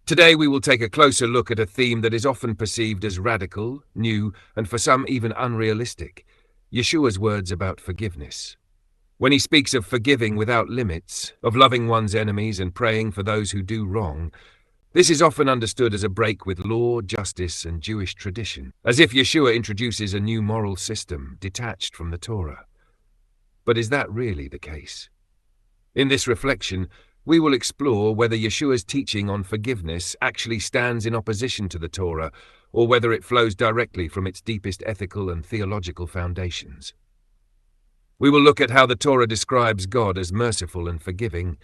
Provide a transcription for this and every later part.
Today we will take a closer look at a theme that is often perceived as radical, new, and for some even unrealistic: Yeshua's words about forgiveness. When he speaks of forgiving without limits, of loving one's enemies and praying for those who do wrong, this is often understood as a break with law, justice, and Jewish tradition, as if Yeshua introduces a new moral system detached from the Torah. But is that really the case? In this reflection, we will explore whether Yeshua's teaching on forgiveness actually stands in opposition to the Torah, or whether it flows directly from its deepest ethical and theological foundations. We will look at how the Torah describes God as merciful and forgiving,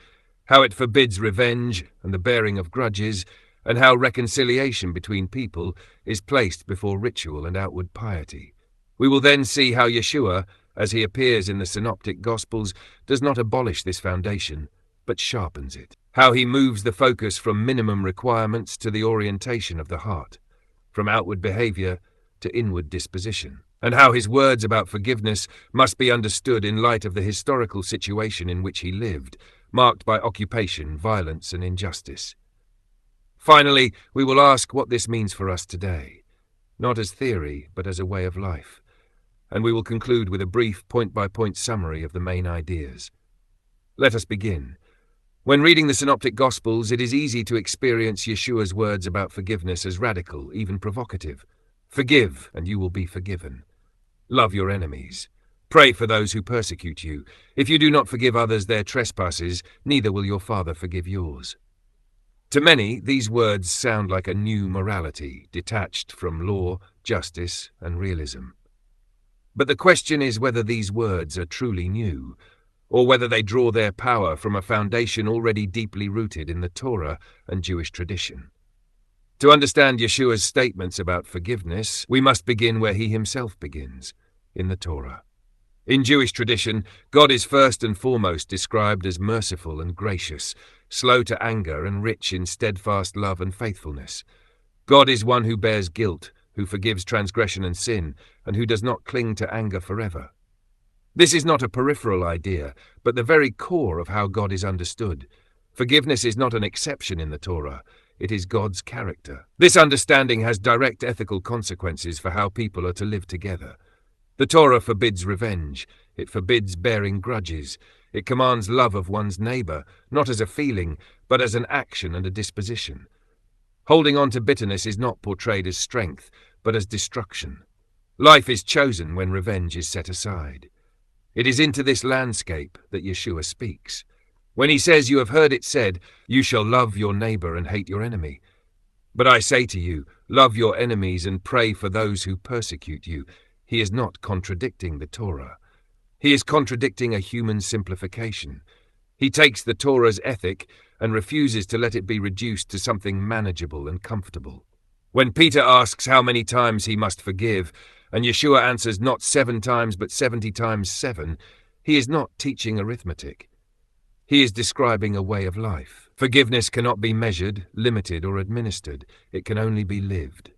how it forbids revenge and the bearing of grudges, and how reconciliation between people is placed before ritual and outward piety. We will then see how Yeshua, as he appears in the Synoptic Gospels, does not abolish this foundation, but sharpens it. How he moves the focus from minimum requirements to the orientation of the heart, from outward behavior to inward disposition, and how his words about forgiveness must be understood in light of the historical situation in which he lived, marked by occupation, violence, and injustice. Finally, we will ask what this means for us today, not as theory, but as a way of life. And we will conclude with a brief point-by-point summary of the main ideas. Let us begin. When reading the Synoptic Gospels, it is easy to experience Yeshua's words about forgiveness as radical, even provocative. Forgive, and you will be forgiven. Love your enemies. Pray for those who persecute you. If you do not forgive others their trespasses, neither will your Father forgive yours. To many, these words sound like a new morality, detached from law, justice, and realism. But the question is whether these words are truly new, or whether they draw their power from a foundation already deeply rooted in the Torah and Jewish tradition. To understand Yeshua's statements about forgiveness, we must begin where he himself begins, in the Torah. In Jewish tradition, God is first and foremost described as merciful and gracious, slow to anger and rich in steadfast love and faithfulness. God is one who bears guilt, who forgives transgression and sin, and who does not cling to anger forever. This is not a peripheral idea, but the very core of how God is understood. Forgiveness is not an exception in the Torah, it is God's character. This understanding has direct ethical consequences for how people are to live together. The Torah forbids revenge, it forbids bearing grudges, it commands love of one's neighbor, not as a feeling, but as an action and a disposition. Holding on to bitterness is not portrayed as strength, but as destruction. Life is chosen when revenge is set aside. It is into this landscape that Yeshua speaks. When he says, "You have heard it said, you shall love your neighbor and hate your enemy. But I say to you, love your enemies and pray for those who persecute you," he is not contradicting the Torah. He is contradicting a human simplification. He takes the Torah's ethic and refuses to let it be reduced to something manageable and comfortable. When Peter asks how many times he must forgive, and Yeshua answers not 7 times but 70 times 7, he is not teaching arithmetic. He is describing a way of life. Forgiveness cannot be measured, limited, or administered. It can only be lived.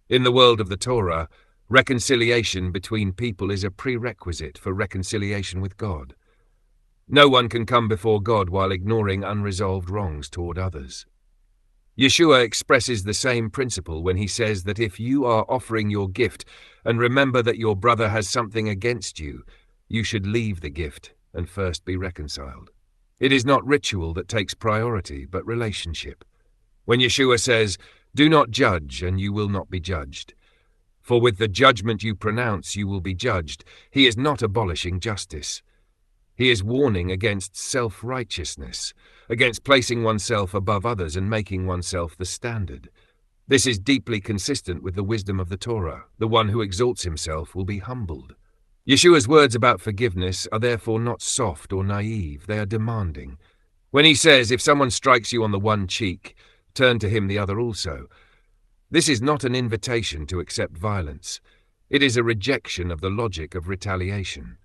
In the world of the Torah, reconciliation between people is a prerequisite for reconciliation with God. No one can come before God while ignoring unresolved wrongs toward others. Yeshua expresses the same principle when he says that if you are offering your gift and remember that your brother has something against you, you should leave the gift and first be reconciled. It is not ritual that takes priority, but relationship. When Yeshua says, "Do not judge, and you will not be judged, for with the judgment you pronounce you will be judged," he is not abolishing justice. He is warning against self-righteousness, against placing oneself above others and making oneself the standard. This is deeply consistent with the wisdom of the Torah. The one who exalts himself will be humbled. Yeshua's words about forgiveness are therefore not soft or naive, they are demanding. When he says, "If someone strikes you on the one cheek, turn to him the other also," this is not an invitation to accept violence. It is a rejection of the logic of retaliation.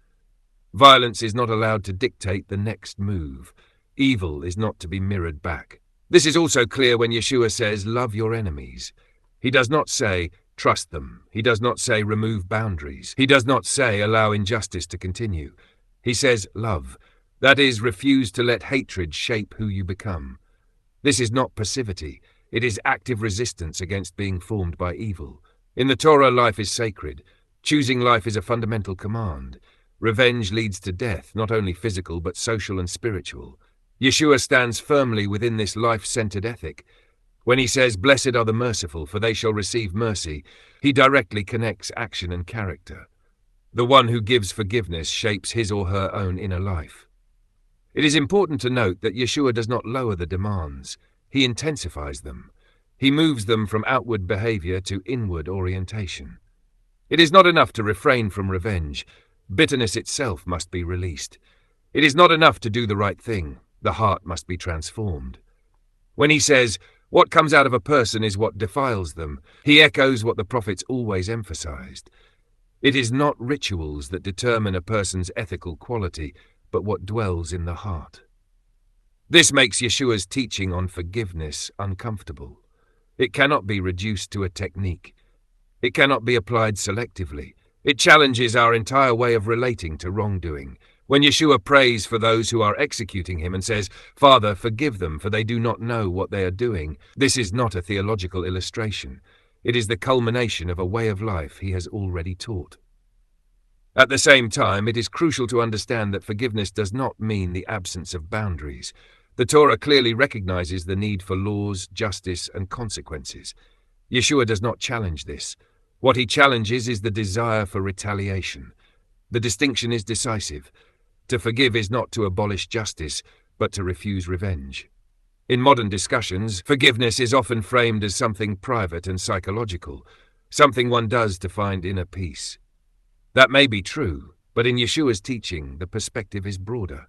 Violence is not allowed to dictate the next move. Evil is not to be mirrored back. This is also clear when Yeshua says, "Love your enemies." He does not say, "Trust them." He does not say, "Remove boundaries." He does not say, "Allow injustice to continue." He says, "Love." That is, refuse to let hatred shape who you become. This is not passivity. It is active resistance against being formed by evil. In the Torah, life is sacred. Choosing life is a fundamental command. Revenge leads to death, not only physical but social and spiritual. Yeshua stands firmly within this life-centered ethic. When he says, "Blessed are the merciful, for they shall receive mercy," he directly connects action and character. The one who gives forgiveness shapes his or her own inner life. It is important to note that Yeshua does not lower the demands. He intensifies them. He moves them from outward behavior to inward orientation. It is not enough to refrain from revenge. Bitterness itself must be released. It is not enough to do the right thing. The heart must be transformed. When he says, "What comes out of a person is what defiles them," he echoes what the prophets always emphasized. It is not rituals that determine a person's ethical quality, but what dwells in the heart. This makes Yeshua's teaching on forgiveness uncomfortable. It cannot be reduced to a technique. It cannot be applied selectively. It challenges our entire way of relating to wrongdoing. When Yeshua prays for those who are executing him and says, "Father, forgive them, for they do not know what they are doing," this is not a theological illustration. It is the culmination of a way of life he has already taught. At the same time, it is crucial to understand that forgiveness does not mean the absence of boundaries. The Torah clearly recognizes the need for laws, justice, and consequences. Yeshua does not challenge this. What he challenges is the desire for retaliation. The distinction is decisive. To forgive is not to abolish justice, but to refuse revenge. In modern discussions, forgiveness is often framed as something private and psychological, something one does to find inner peace. That may be true, but in Yeshua's teaching, the perspective is broader.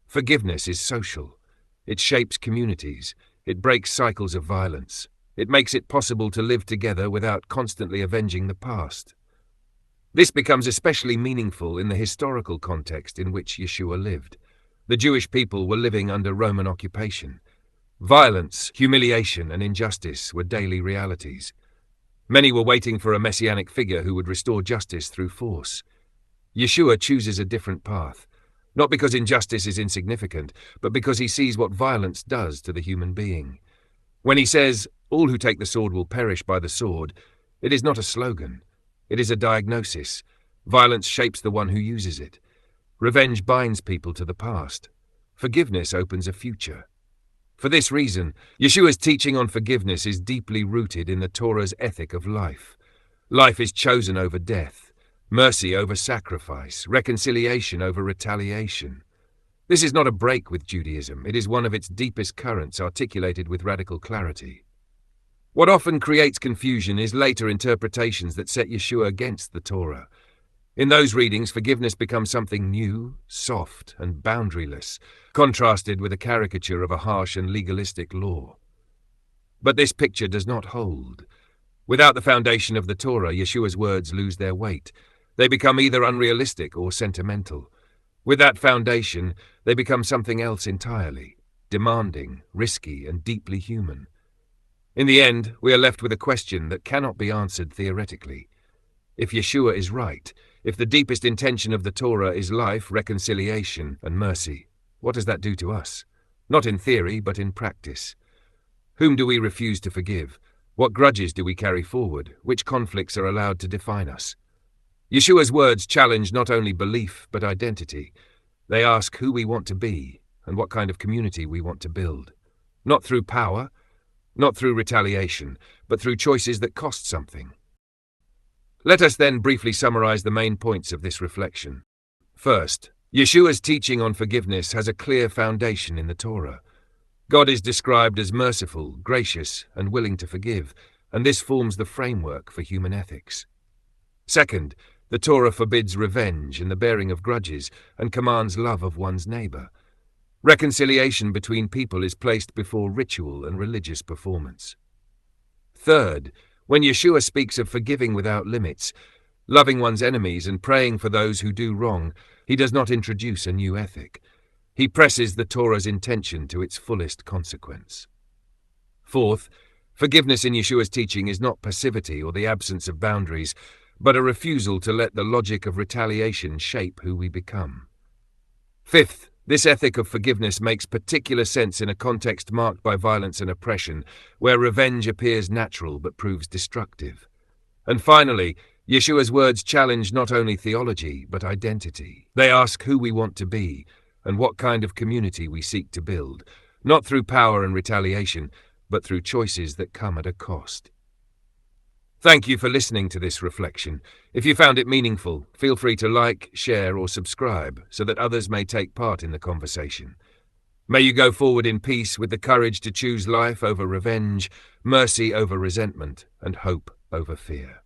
Forgiveness is social. It shapes communities. It breaks cycles of violence. It makes it possible to live together without constantly avenging the past. This becomes especially meaningful in the historical context in which Yeshua lived. The Jewish people were living under Roman occupation. Violence, humiliation, and injustice were daily realities. Many were waiting for a messianic figure who would restore justice through force. Yeshua chooses a different path, not because injustice is insignificant, but because he sees what violence does to the human being. When he says, "All who take the sword will perish by the sword," it is not a slogan. It is a diagnosis. Violence shapes the one who uses it. Revenge binds people to the past. Forgiveness opens a future. For this reason, Yeshua's teaching on forgiveness is deeply rooted in the Torah's ethic of life. Life is chosen over death, mercy over sacrifice, reconciliation over retaliation. This is not a break with Judaism. It is one of its deepest currents articulated with radical clarity. What often creates confusion is later interpretations that set Yeshua against the Torah. In those readings, forgiveness becomes something new, soft, and boundaryless, contrasted with a caricature of a harsh and legalistic law. But this picture does not hold. Without the foundation of the Torah, Yeshua's words lose their weight. They become either unrealistic or sentimental. With that foundation, they become something else entirely, demanding, risky, and deeply human. In the end, we are left with a question that cannot be answered theoretically. If Yeshua is right, if the deepest intention of the Torah is life, reconciliation, and mercy, what does that do to us? Not in theory, but in practice. Whom do we refuse to forgive? What grudges do we carry forward? Which conflicts are allowed to define us? Yeshua's words challenge not only belief, but identity. They ask who we want to be and what kind of community we want to build. Not through power, not through retaliation, but through choices that cost something. Let us then briefly summarize the main points of this reflection. First, Yeshua's teaching on forgiveness has a clear foundation in the Torah. God is described as merciful, gracious, and willing to forgive, and this forms the framework for human ethics. Second, the Torah forbids revenge and the bearing of grudges and commands love of one's neighbor. Reconciliation between people is placed before ritual and religious performance. Third, when Yeshua speaks of forgiving without limits, loving one's enemies and praying for those who do wrong, he does not introduce a new ethic. He presses the Torah's intention to its fullest consequence. Fourth, forgiveness in Yeshua's teaching is not passivity or the absence of boundaries, but a refusal to let the logic of retaliation shape who we become. Fifth, This ethic of forgiveness makes particular sense in a context marked by violence and oppression, where revenge appears natural but proves destructive. And finally, Yeshua's words challenge not only theology, but identity. They ask who we want to be and what kind of community we seek to build, not through power and retaliation, but through choices that come at a cost. Thank you for listening to this reflection. If you found it meaningful, feel free to like, share, or subscribe so that others may take part in the conversation. May you go forward in peace with the courage to choose life over revenge, mercy over resentment, and hope over fear.